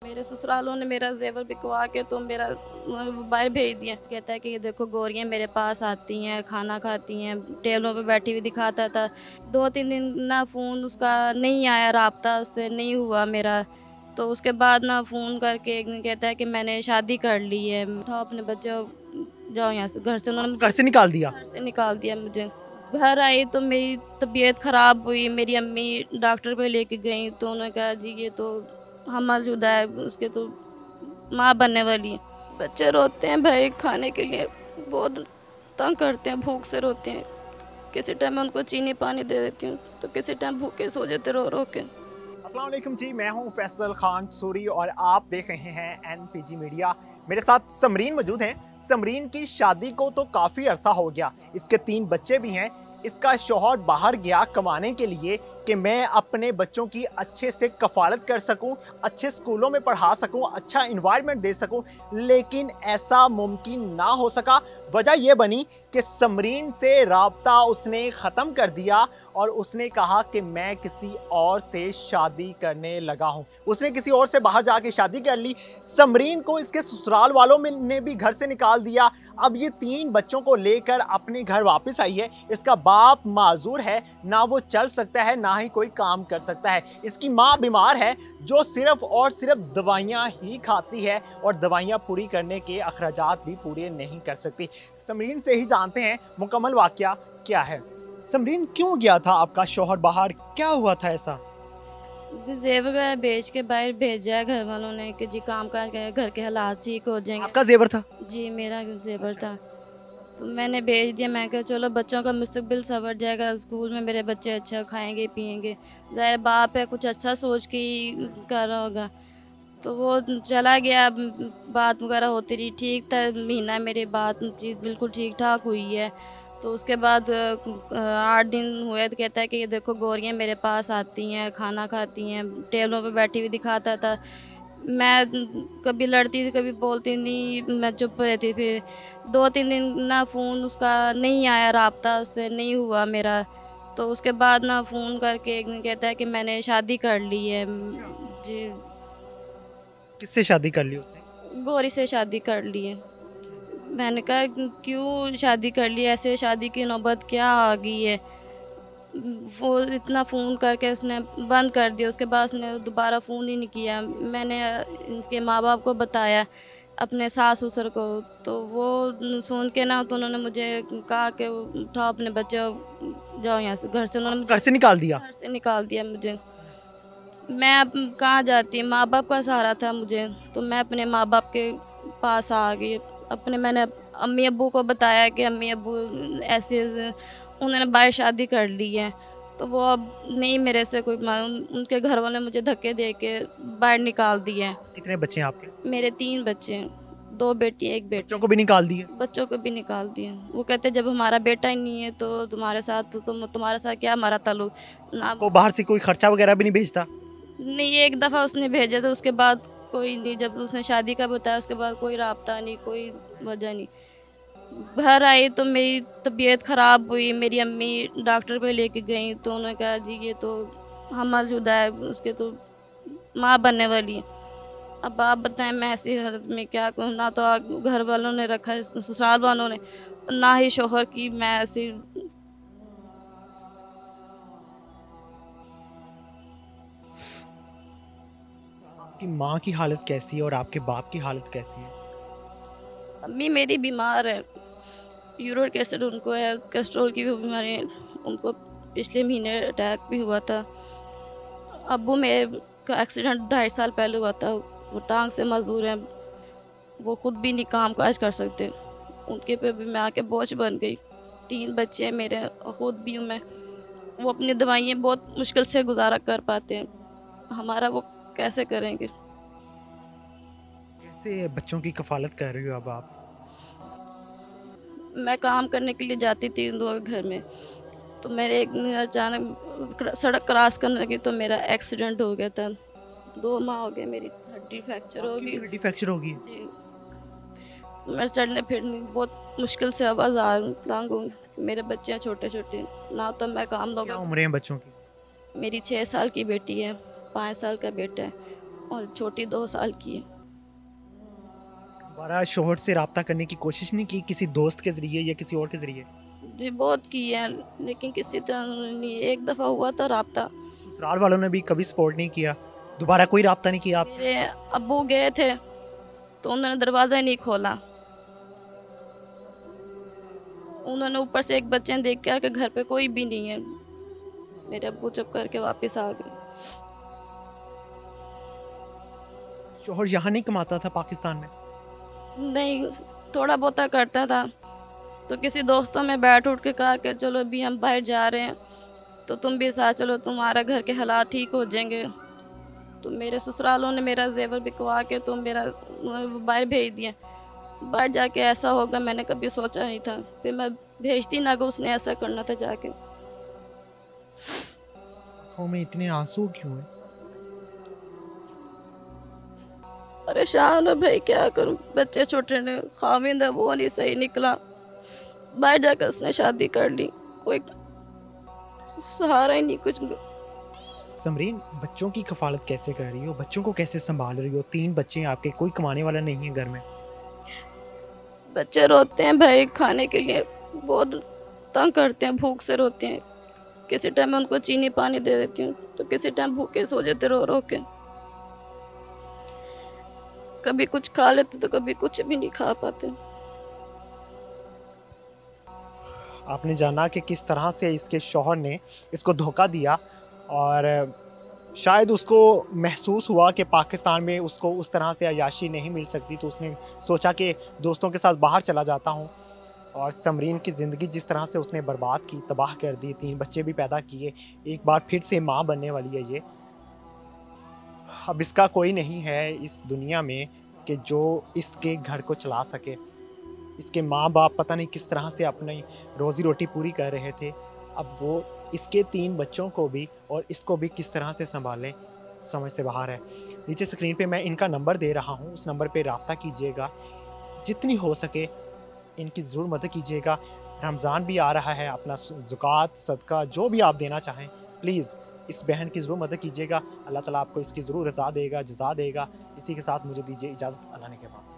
मेरे ससुरालों ने मेरा जेवर बिकवा के तो मेरा बाहर भेज दिया। कहता है कि ये देखो गोरियां मेरे पास आती हैं, खाना खाती हैं, टेबलों पे बैठी हुई दिखाता था। 2-3 दिन ना फ़ोन उसका नहीं आया, राब्ता उससे नहीं हुआ मेरा। तो उसके बाद ना फ़ोन करके एक दिन कहता है कि मैंने शादी कर ली है, उठाओ अपने बच्चे जाओ यहाँ से, घर से उन्होंने आपको घर से निकाल दिया? घर से निकाल दिया मुझे। घर आई तो मेरी तबीयत ख़राब हुई, मेरी अम्मी डॉक्टर पे लेके गई तो उन्होंने कहा जी ये तो हमलशुदा है, उसके तो माँ बनने वाली है। बच्चे रोते हैं भाई खाने के लिए, बहुत तंग करते हैं, भूख से रोते हैं। किसी टाइम मैं उनको चीनी पानी दे देती हूँ तो किसी टाइम भूखे सो जाते रो रो के। अस्सलाम वालेकुम जी, मैं हूं फैसल खान सूरी और आप देख रहे हैं एनपीजी मीडिया। मेरे साथ समरीन मौजूद हैं। समरीन की शादी को तो काफ़ी अरसा हो गया, इसके 3 बच्चे भी हैं। इसका शौहर बाहर गया कमाने के लिए कि मैं अपने बच्चों की अच्छे से कफालत कर सकूं, अच्छे स्कूलों में पढ़ा सकूं, अच्छा इन्वायरमेंट दे सकूं, लेकिन ऐसा मुमकिन ना हो सका। वजह यह बनी कि समरीन से राब्ता उसने ख़त्म कर दिया और उसने कहा कि मैं किसी और से शादी करने लगा हूं। उसने किसी और से बाहर जाके शादी कर ली। समरीन को इसके ससुराल वालों ने भी घर से निकाल दिया। अब ये 3 बच्चों को लेकर अपने घर वापस आई है। इसका बाप माजूर है, ना वो चल सकता है ना ही कोई काम कर सकता है। इसकी माँ बीमार है जो सिर्फ और सिर्फ दवाइयाँ ही खाती है और दवाइयाँ पूरी करने के अखराजात भी पूरे नहीं कर सकती। समरीन से ही जानते हैं मुकम्मल वाकया क्या है। समरीन, क्यों गया था आपका शौहर बाहर, क्या हुआ था ऐसा? जेवर वगैरह बेच के बाहर भेजा है घर वालों ने कि जी काम काज करें, घर के हालात ठीक हो जाएंगे। आपका जेवर था? जी मेरा जेवर था तो मैंने भेज दिया। मैं कहा चलो बच्चों का मुस्तकबिल संवर जाएगा, स्कूल में मेरे बच्चे अच्छा खाएंगे पिएंगे। ज़ाहिर बाप है, कुछ अच्छा सोच के ही कर रहा होगा। तो वो चला गया, बात वगैरह होती रही, ठीक था, महीना मेरे बात चीज़ बिल्कुल ठीक ठाक हुई है। तो उसके बाद 8 दिन हुए तो कहता है कि ये देखो गोरियां मेरे पास आती हैं, खाना खाती हैं, टेबलों पे बैठी हुई दिखाता था। मैं कभी लड़ती थी कभी बोलती नहीं, मैं चुप रहती। फिर 2-3 दिन ना फ़ोन उसका नहीं आया, राब्ता उससे नहीं हुआ मेरा। तो उसके बाद ना फ़ोन करके एक दिन कहता है कि मैंने शादी कर ली है। जी किससे शादी कर ली उसने? गौरी से शादी कर ली है। मैंने कहा क्यों शादी कर ली, ऐसे शादी की नौबत क्या आ गई है। वो इतना फ़ोन करके उसने बंद कर दिया, उसके बाद उसने दोबारा फ़ोन ही नहीं किया। मैंने इसके माँ बाप को बताया, अपने सास ससुर को, तो वो सुन के ना तो उन्होंने मुझे कहा कि उठाओ अपने बच्चे जाओ यहाँ से, घर से उन्होंने घर से निकाल दिया? घर से निकाल दिया मुझे। मैं अब कहाँ जाती, माँ बाप का सहारा था मुझे, तो मैं अपने माँ बाप के पास आ गई। अपने मैंने अम्मी अब्बू को बताया कि अम्मी अब्बू ऐसे ऐसे उन्होंने बाहर शादी कर ली है। तो वो अब नहीं मेरे से कोई उनके घर वालों ने मुझे धक्के दे के बाहर निकाल दिया है। कितने बच्चे हैं आपके? मेरे 3 बच्चे हैं, 2 बेटी 1 बेटा। बच्चों को भी निकाल दिए? बच्चों को भी निकाल दिए। वो कहते जब हमारा बेटा ही नहीं है तो तुम्हारे साथ तो तुम्हारे साथ क्या हमारा ताल्लुक ना। को बाहर से कोई खर्चा वगैरह भी नहीं भेजता? नहीं, एक दफ़ा उसने भेजा था, उसके बाद कोई नहीं। जब उसने शादी का बताया उसके बाद कोई राब्ता नहीं, कोई वजह नहीं। घर आई तो मेरी तबीयत ख़राब हुई, मेरी अम्मी डॉक्टर पे लेके गई तो उन्होंने कहा जी ये तो हमलशुदा है, उसके तो माँ बनने वाली है। अब आप बताएं मैं ऐसी हालत में क्या करूँ। ना तो घर वालों ने रखा है, ससुराल वालों ने, ना ही शोहर की। मैं ऐसी आपकी माँ की हालत कैसी है और आपके बाप की हालत कैसी है? अम्मी मेरी बीमार है, यूरिक एसिड उनको है, कोलेस्ट्रॉल की भी बीमारी है उनको। पिछले महीने अटैक भी हुआ था। अब्बू मेरे का एक्सीडेंट 2.5 साल पहले हुआ था, वो टांग से मजदूर हैं, वो खुद भी नहीं काम काज कर सकते। उनके पे भी मैं आके बोझ बन गई। 3 बच्चे हैं मेरे और ख़ुद भी हूँ मैं। वो अपनी दवाइयाँ बहुत मुश्किल से गुजारा कर पाते हैं, हमारा वो कैसे करेंगे। कैसे बच्चों की कफालत कर रही हो अब आप? मैं काम करने के लिए जाती थी उन लोगों के घर में, तो मेरे एक दिन अचानक सड़क क्रॉस करने लगी तो मेरा एक्सीडेंट हो गया था। 2 माह हो गए, मेरी हड्डी फ्रैक्चर हो आपकी गई। हड्डी फ्रैक्चर हो गई? जी, मैं चलने फिरने बहुत मुश्किल से अब आज़ाद हूँ। मेरे बच्चे हैं छोटे छोटे, ना तो मैं काम क्या लोगों। उम्रें हैं बच्चों की? मेरी 6 साल की बेटी है, 5 साल का बेटा है। और छोटी 2 साल की है। दोबारा शोहर से रब्ता करने की कोशिश नहीं की, किसी दोस्त के ज़रिए या किसी और के ज़रिए? जी बहुत की है, लेकिन किसी तरह नहीं। एक दफ़ा हुआ था रब्ता, ससुराल वालों ने भी कभी सपोर्ट नहीं किया? दोबारा कोई रब्ता नहीं किया आपसे? मेरे अब्बू गए थे तो उन्होंने दरवाज़ा ही नहीं खोला। उन्होंने ऊपर से एक बच्चे ने देख के कि घर पे कोई भी नहीं है। मेरे अब्बू चुप करके वापस आ गए। शोहर यहाँ नहीं कमाता था पाकिस्तान में? नहीं, थोड़ा बहुता करता था, तो किसी दोस्तों में बैठ उठ के कहा कि चलो अभी हम बाहर जा रहे हैं तो तुम भी साथ चलो, तुम्हारा घर के हालात ठीक हो जाएंगे। तो मेरे ससुरालों ने मेरा जेवर बिकवा के तो मेरा बाहर भेज दिया। बाहर जाके ऐसा होगा मैंने कभी सोचा नहीं था। फिर मैं भेजती ना को उसने ऐसा करना था जाके। आँखों में इतने आंसू क्यों हैं? परेशान है भाई, क्या करूं, बच्चे छोटे ने, खाविंद है वो नहीं सही निकला। बाहर जाकर उसने शादी कर ली, कोई सहारा ही नहीं कुछ। समरीन, बच्चों की कफालत कैसे कर रही हो? बच्चों को कैसे संभाल रही हो? 3 बच्चे हैं आपके, कोई कमाने वाला नहीं है घर में। बच्चे रोते हैं भाई खाने के लिए, बहुत तंग करते हैं, भूख से रोते हैं। किसी टाइम मैं उनको चीनी पानी दे देती हूँ तो किसी टाइम भूखे सो जाते रो रो के। कभी कुछ खा लेते तो कभी कुछ भी नहीं खा पाते। आपने जाना कि किस तरह से इसके शौहर ने इसको धोखा दिया, और शायद उसको महसूस हुआ कि पाकिस्तान में उसको उस तरह से अय्याशी नहीं मिल सकती, तो उसने सोचा कि दोस्तों के साथ बाहर चला जाता हूँ। और समरीन की ज़िंदगी जिस तरह से उसने बर्बाद की, तबाह कर दी, 3 बच्चे भी पैदा किए, एक बार फिर से माँ बनने वाली है ये। अब इसका कोई नहीं है इस दुनिया में कि जो इसके घर को चला सके। इसके माँ बाप पता नहीं किस तरह से अपनी रोज़ी रोटी पूरी कर रहे थे, अब वो इसके 3 बच्चों को भी और इसको भी किस तरह से संभालें, समझ से बाहर है। नीचे स्क्रीन पे मैं इनका नंबर दे रहा हूँ, उस नंबर पे रब्ता कीजिएगा, जितनी हो सके इनकी ज़रूर मदद कीजिएगा। रमज़ान भी आ रहा है, अपना ज़कात सदका जो भी आप देना चाहें प्लीज़ इस बहन की ज़रूर मदद कीजिएगा। अल्लाह ताला आपको इसकी ज़रूर रज़ा देगा, जज़ा देगा। इसी के साथ मुझे दीजिए इजाज़त, अल्लाह ने के बाद।